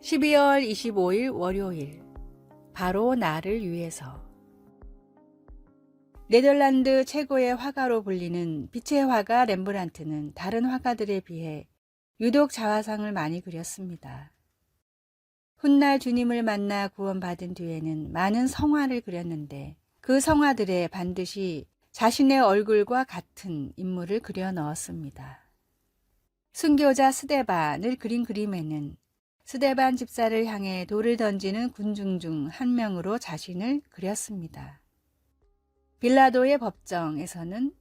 12월 25일 월요일, 바로 나를 위해서. 네덜란드 최고의 화가로 불리는 빛의 화가 렘브란트는 다른 화가들에 비해 유독 자화상을 많이 그렸습니다. 훗날 주님을 만나 구원받은 뒤에는 많은 성화를 그렸는데 그 성화들에 반드시 자신의 얼굴과 같은 인물을 그려 넣었습니다. 순교자 스데반을 그린 그림에는 스데반 집사를 향해 돌을 던지는 군중 중 한 명으로 자신을 그렸습니다. 빌라도의 법정에서는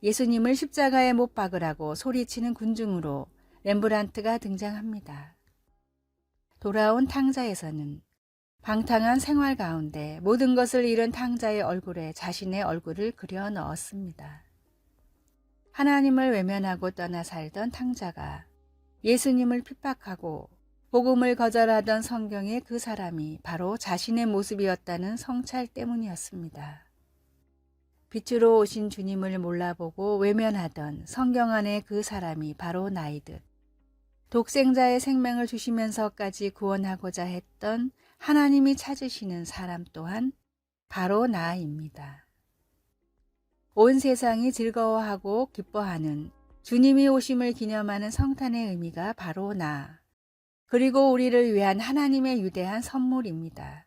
예수님을 십자가에 못 박으라고 소리치는 군중으로 렘브란트가 등장합니다. 돌아온 탕자에서는 방탕한 생활 가운데 모든 것을 잃은 탕자의 얼굴에 자신의 얼굴을 그려 넣었습니다. 하나님을 외면하고 떠나 살던 탕자가 예수님을 핍박하고 복음을 거절하던 성경의 그 사람이 바로 자신의 모습이었다는 성찰 때문이었습니다. 빛으로 오신 주님을 몰라보고 외면하던 성경 안의 그 사람이 바로 나이듯 독생자의 생명을 주시면서까지 구원하고자 했던 하나님이 찾으시는 사람 또한 바로 나입니다. 온 세상이 즐거워하고 기뻐하는 주님이 오심을 기념하는 성탄의 의미가 바로 나, 그리고 우리를 위한 하나님의 위대한 선물입니다.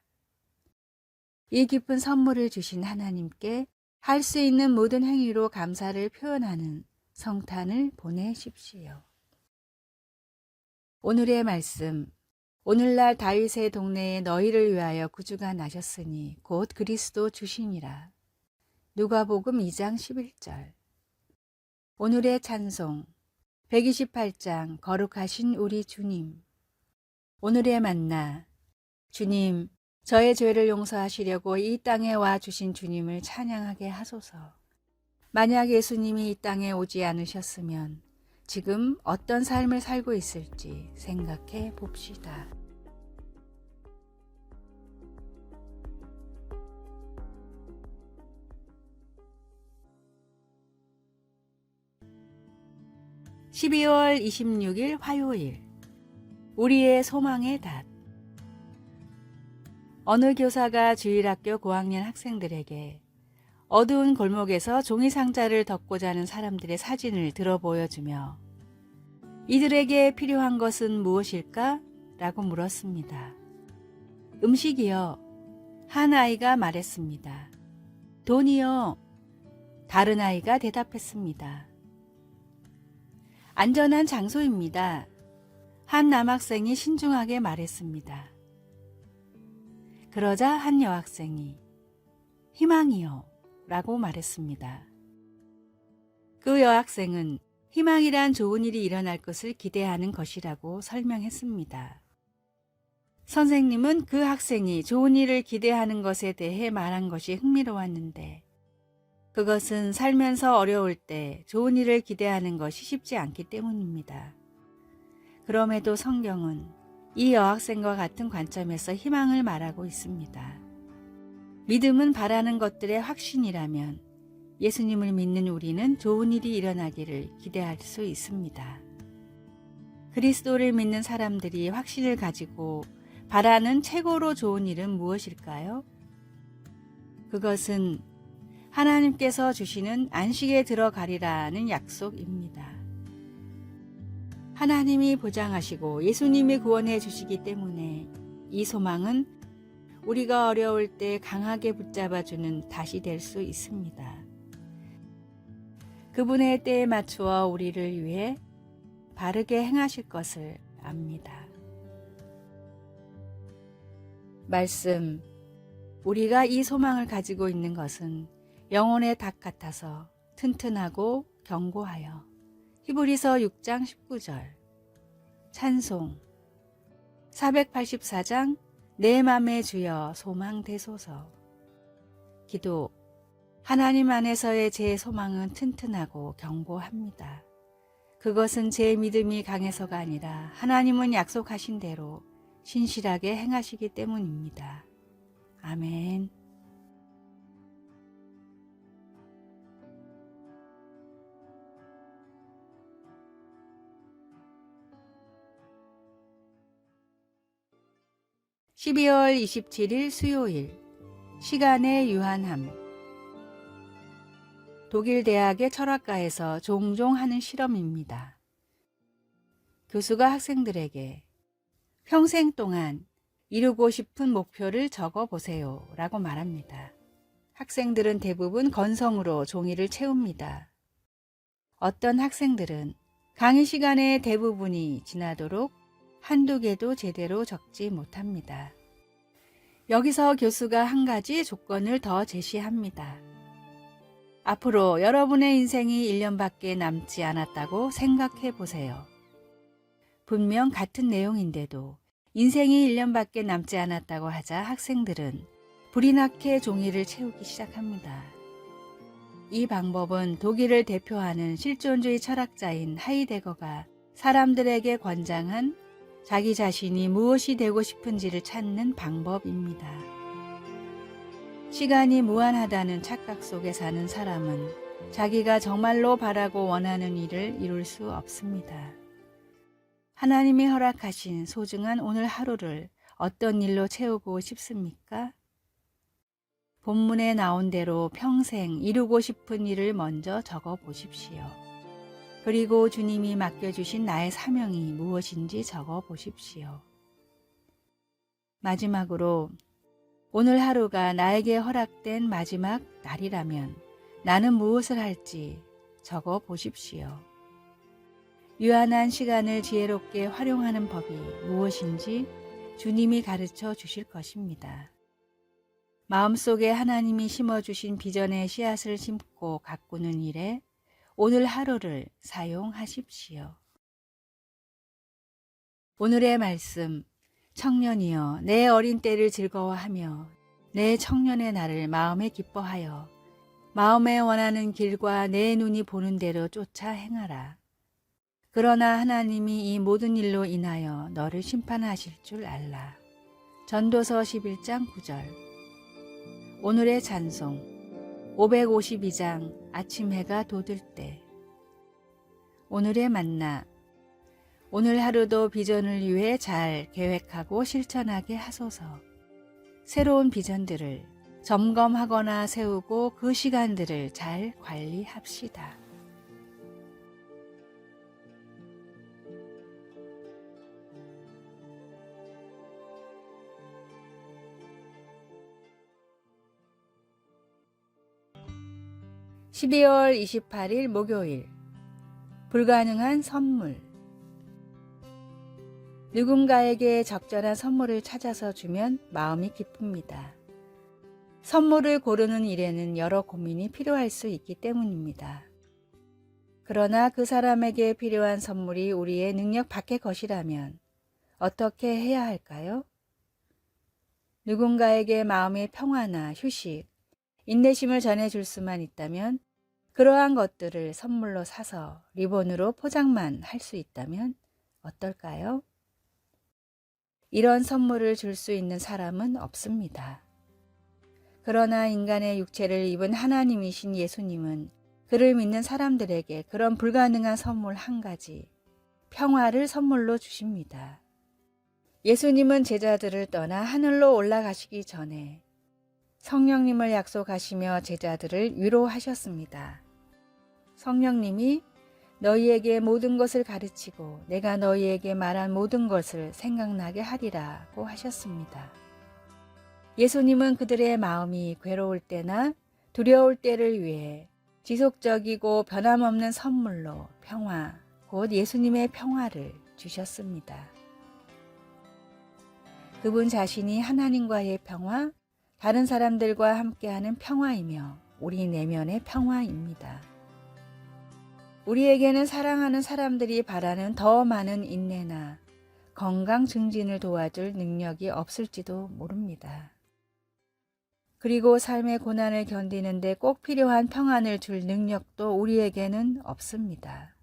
이 기쁜 선물을 주신 하나님께 할 수 있는 모든 행위로 감사를 표현하는 성탄을 보내십시오. 오늘의 말씀, 오늘날 다윗의 동네에 너희를 위하여 구주가 나셨으니 곧 그리스도 주시니라. 누가복음 2장 11절. 오늘의 찬송, 128장 거룩하신 우리 주님. 오늘의 만나, 주님, 저의 죄를 용서하시려고 이 땅에 와 주신 주님을 찬양하게 하소서. 만약 예수님이 이 땅에 오지 않으셨으면 지금 어떤 삶을 살고 있을지 생각해 봅시다. (12월 26일) 화요일, 우리의 소망의 닷. 어느 교사가 주일학교 고학년 학생들에게 어두운 골목에서 종이 상자를 덮고 자는 사람들의 사진을 들어 보여주며 이들에게 필요한 것은 무엇일까? 라고 물었습니다. 음식이요. 한 아이가 말했습니다. 돈이요. 다른 아이가 대답했습니다. 안전한 장소입니다. 한 남학생이 신중하게 말했습니다. 그러자 한 여학생이 희망이요 라고 말했습니다. 그 여학생은 희망이란 좋은 일이 일어날 것을 기대하는 것이라고 설명했습니다. 선생님은 그 학생이 좋은 일을 기대하는 것에 대해 말한 것이 흥미로웠는데 그것은 살면서 어려울 때 좋은 일을 기대하는 것이 쉽지 않기 때문입니다. 그럼에도 성경은 이 여학생과 같은 관점에서 희망을 말하고 있습니다. 믿음은 바라는 것들의 확신이라면 예수님을 믿는 우리는 좋은 일이 일어나기를 기대할 수 있습니다. 그리스도를 믿는 사람들이 확신을 가지고 바라는 최고로 좋은 일은 무엇일까요? 그것은 하나님께서 주시는 안식에 들어가리라는 약속입니다. 하나님이 보장하시고 예수님이 구원해 주시기 때문에 이 소망은 우리가 어려울 때 강하게 붙잡아주는 닷이 될 수 있습니다. 그분의 때에 맞추어 우리를 위해 바르게 행하실 것을 압니다. 말씀, 우리가 이 소망을 가지고 있는 것은 영혼의 닭 같아서 튼튼하고 견고하여. 히브리서 6장 19절. 찬송, 484장 내 맘의 주여 소망 되소서. 기도, 하나님 안에서의 제 소망은 튼튼하고 견고합니다. 그것은 제 믿음이 강해서가 아니라 하나님은 약속하신 대로 신실하게 행하시기 때문입니다. 아멘. 12월 27일 수요일 시간의 유한함. 독일 대학의 철학과에서 종종 하는 실험입니다. 교수가 학생들에게 평생 동안 이루고 싶은 목표를 적어 보세요 라고 말합니다. 학생들은 대부분 건성으로 종이를 채웁니다. 어떤 학생들은 강의 시간의 대부분이 지나도록 한두 개도 제대로 적지 못합니다. 여기서 교수가 한 가지 조건을 더 제시합니다. 앞으로 여러분의 인생이 1년밖에 남지 않았다고 생각해 보세요. 분명 같은 내용인데도 인생이 1년밖에 남지 않았다고 하자 학생들은 불이 나게 종이를 채우기 시작합니다. 이 방법은 독일을 대표하는 실존주의 철학자인 하이데거가 사람들에게 권장한 자기 자신이 무엇이 되고 싶은지를 찾는 방법입니다. 시간이 무한하다는 착각 속에 사는 사람은 자기가 정말로 바라고 원하는 일을 이룰 수 없습니다. 하나님이 허락하신 소중한 오늘 하루를 어떤 일로 채우고 싶습니까? 본문에 나온 대로 평생 이루고 싶은 일을 먼저 적어 보십시오. 그리고 주님이 맡겨주신 나의 사명이 무엇인지 적어 보십시오. 마지막으로 오늘 하루가 나에게 허락된 마지막 날이라면 나는 무엇을 할지 적어 보십시오. 유한한 시간을 지혜롭게 활용하는 법이 무엇인지 주님이 가르쳐 주실 것입니다. 마음속에 하나님이 심어주신 비전의 씨앗을 심고 가꾸는 일에 오늘 하루를 사용하십시오. 오늘의 말씀, 청년이여 내 어린 때를 즐거워하며 내 청년의 날을 마음에 기뻐하여 마음에 원하는 길과 내 눈이 보는 대로 쫓아 행하라. 그러나 하나님이 이 모든 일로 인하여 너를 심판하실 줄 알라. 전도서 11장 9절. 오늘의 찬송 552장 아침 해가 돋을 때. 오늘의 만나. 오늘 하루도 비전을 위해 잘 계획하고 실천하게 하소서. 새로운 비전들을 점검하거나 세우고 그 시간들을 잘 관리합시다. (12월 28일) 목요일. 불가능한 선물. 누군가에게 적절한 선물을 찾아서 주면 마음이 기쁩니다. 선물을 고르는 일에는 여러 고민이 필요할 수 있기 때문입니다. 그러나 그 사람에게 필요한 선물이 우리의 능력 밖의 것이라면 어떻게 해야 할까요? 누군가에게 마음의 평화나 휴식, 인내심을 전해줄 수만 있다면, 그러한 것들을 선물로 사서 리본으로 포장만 할 수 있다면 어떨까요? 이런 선물을 줄 수 있는 사람은 없습니다. 그러나 인간의 육체를 입은 하나님이신 예수님은 그를 믿는 사람들에게 그런 불가능한 선물 한 가지, 평화를 선물로 주십니다. 예수님은 제자들을 떠나 하늘로 올라가시기 전에 성령님을 약속하시며 제자들을 위로하셨습니다. 성령님이 너희에게 모든 것을 가르치고 내가 너희에게 말한 모든 것을 생각나게 하리라고 하셨습니다. 예수님은 그들의 마음이 괴로울 때나 두려울 때를 위해 지속적이고 변함없는 선물로 평화, 곧 예수님의 평화를 주셨습니다. 그분 자신이 하나님과의 평화, 다른 사람들과 함께하는 평화이며 우리 내면의 평화입니다. 우리에게는 사랑하는 사람들이 바라는 더 많은 인내나 건강 증진을 도와줄 능력이 없을지도 모릅니다. 그리고 삶의 고난을 견디는데 꼭 필요한 평안을 줄 능력도 우리에게는 없습니다.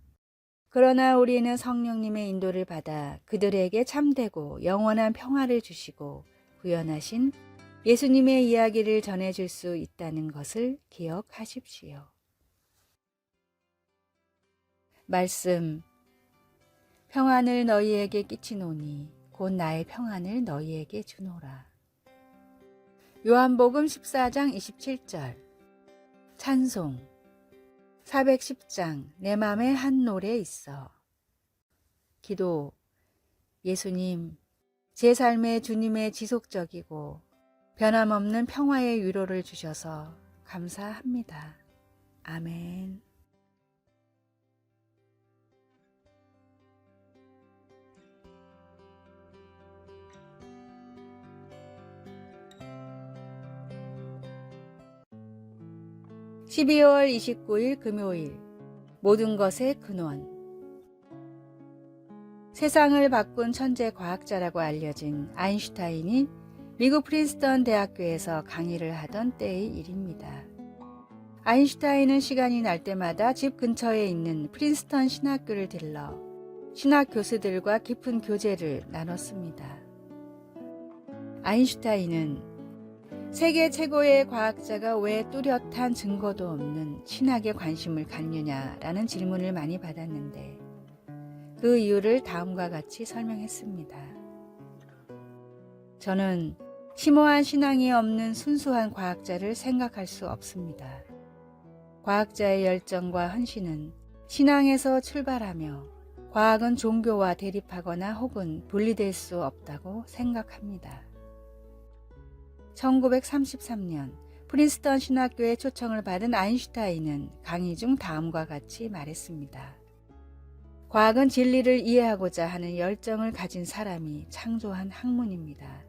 그러나 우리는 성령님의 인도를 받아 그들에게 참되고 영원한 평화를 주시고 구원하신 예수님의 이야기를 전해줄 수 있다는 것을 기억하십시오. 말씀. 평안을 너희에게 끼치노니 곧 나의 평안을 너희에게 주노라. 요한복음 14장 27절. 찬송. 410장 내 맘에 한 노래 있어. 기도. 예수님, 제 삶에 주님의 지속적이고 변함없는 평화의 위로를 주셔서 감사합니다. 아멘. (12월 29일) 금요일. 모든 것의 근원. 세상을 바꾼 천재 과학자라고 알려진 아인슈타인이 미국 프린스턴 대학교에서 강의를 하던 때의 일입니다. 아인슈타인은 시간이 날 때마다 집 근처에 있는 프린스턴 신학교를 들러 신학 교수들과 깊은 교제를 나눴습니다. 아인슈타인은 세계 최고의 과학자가 왜 뚜렷한 증거도 없는 신학에 관심을 갖느냐라는 질문을 많이 받았는데 그 이유를 다음과 같이 설명했습니다. 저는 심오한 신앙이 없는 순수한 과학자를 생각할 수 없습니다. 과학자의 열정과 헌신은 신앙에서 출발하며 과학은 종교와 대립하거나 혹은 분리될 수 없다고 생각합니다. 1933년 프린스턴 신학교에 초청을 받은 아인슈타인은 강의 중 다음과 같이 말했습니다. 과학은 진리를 이해하고자 하는 열정을 가진 사람이 창조한 학문입니다.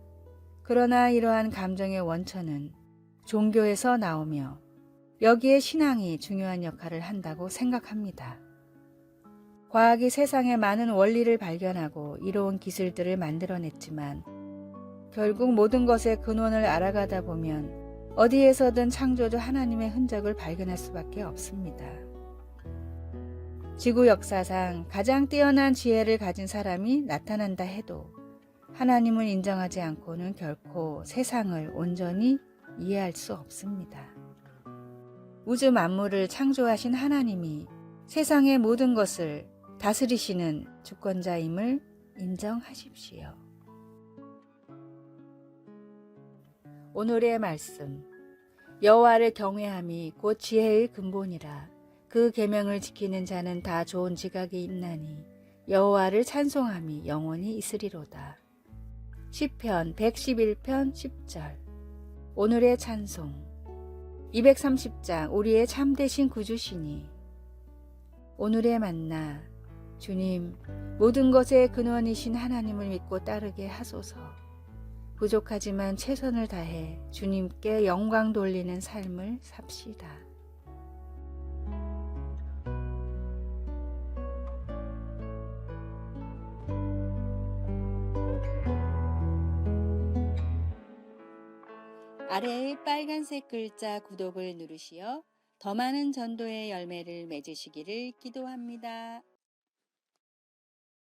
그러나 이러한 감정의 원천은 종교에서 나오며 여기에 신앙이 중요한 역할을 한다고 생각합니다. 과학이 세상에 많은 원리를 발견하고 이로운 기술들을 만들어냈지만 결국 모든 것의 근원을 알아가다 보면 어디에서든 창조주 하나님의 흔적을 발견할 수밖에 없습니다. 지구 역사상 가장 뛰어난 지혜를 가진 사람이 나타난다 해도 하나님을 인정하지 않고는 결코 세상을 온전히 이해할 수 없습니다. 우주 만물을 창조하신 하나님이 세상의 모든 것을 다스리시는 주권자임을 인정하십시오. 오늘의 말씀. 여호와를 경외함이 곧 지혜의 근본이라. 그 계명을 지키는 자는 다 좋은 지각이 있나니 여호와를 찬송함이 영원히 있으리로다. 시편 111편 10절. 오늘의 찬송. 230장 우리의 참되신 구주시니. 오늘의 만나. 주님, 모든 것의 근원이신 하나님을 믿고 따르게 하소서. 부족하지만 최선을 다해 주님께 영광 돌리는 삶을 삽시다. 아래의 빨간색 글자 구독을 누르시어 더 많은 전도의 열매를 맺으시기를 기도합니다.